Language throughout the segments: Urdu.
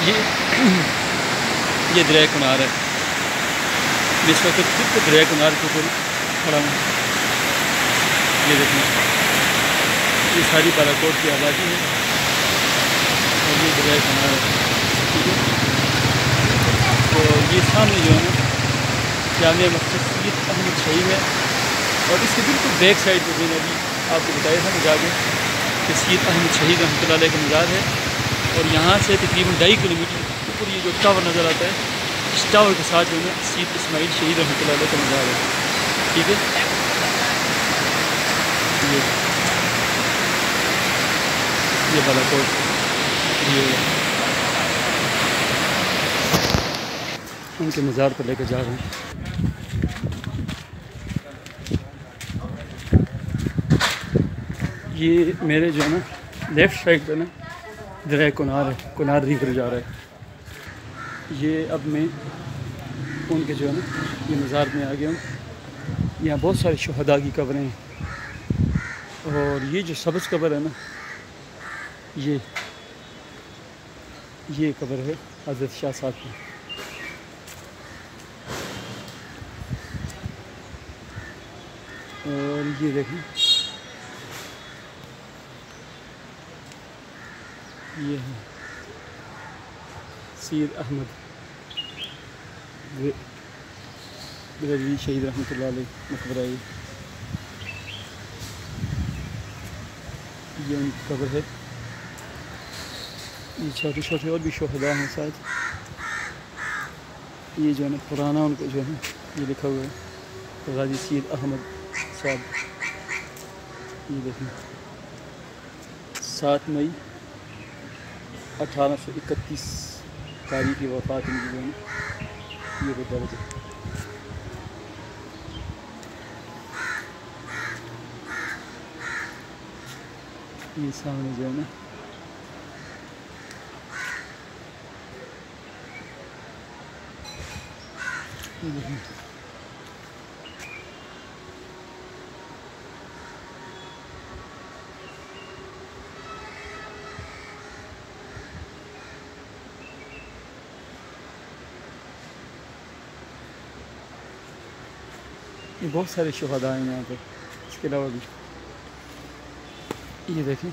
یہ دریائے کنار ہے. میں اس وقت دریائے کنار کے اوپر کھڑا ہوں. یہ دیکھیں یہ ساری بالاکوٹ کی آبادی ہے اور یہ دریائے کنار ہے. ٹھیک ہے. تو یہ سامنے جو ہے نا جامع مسجد سید احمد شہید ہے اور اس کے بالکل بیک سائڈ پہ میں نے ابھی آپ کو بتایا تھا مجھے آگے کہ سید احمد شہید رحمۃ اللہ علیہ کا مزار ہے. اور یہاں سے تقریباً 2.5 کلومیٹر اوپر یہ جو ٹاور نظر آتا ہے اس ٹاور کے ساتھ جو ہے نا سید اسماعیل شہید رحمۃ اللہ علیہ کا مزار ہے. ٹھیک ہے. یہ بالاکوٹ ان کے مزار پر لے کے جا رہے ہیں. یہ میرے جو ہے نا لیفٹ سائڈ پہ نا دریائے کنار ہے. کنار ریور جا رہا ہے. یہ اب میں ان کے جو ہے نا یہ مزار میں آ گیا ہوں. یہاں بہت سارے شہداء کی قبریں ہیں اور یہ جو سبز قبر ہے نا یہ قبر ہے حضرت شاہ صاحب کی. اور یہ دیکھیں یہ ہے سید احمد بریلوی شہید رحمۃ اللہ علیہ مقبرہ. یہ ان کی قبر ہے. یہ چھوٹے چھوٹے اور بھی شہداء ہیں شاید. یہ جو ہے نا پرانا ان کو جو ہے نا یہ لکھا ہوا ہے غازی سید احمد صاحب. یہ دیکھیں 7 مئی 1831 تاریخ کی وفات ان کی جو ہے نا یہ وہ درج ہے. یہ سامنے جو ہے نا یہ بہت سارے شہداء ہیں یہاں پہ. اس کے علاوہ بھی یہ دیکھیں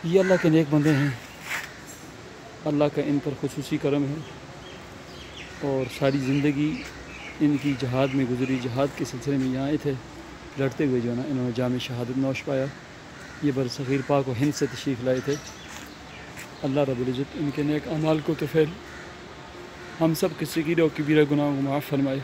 یہ اللہ کے نیک بندے ہیں. اللہ کا ان پر خصوصی کرم ہے اور ساری زندگی ان کی جہاد میں گزری. جہاد کے سلسلے میں یہاں آئے تھے لڑتے ہوئے جو ہے نا انہوں نے جام شہادت نوش پایا. یہ برصغیر پاک و ہند سے تشریف لائے تھے. اللہ رب العزت ان کے نیک اعمال کو تو پھر ہم سب کے صغیرہ و کبیرہ گناہوں کو معاف فرمائے.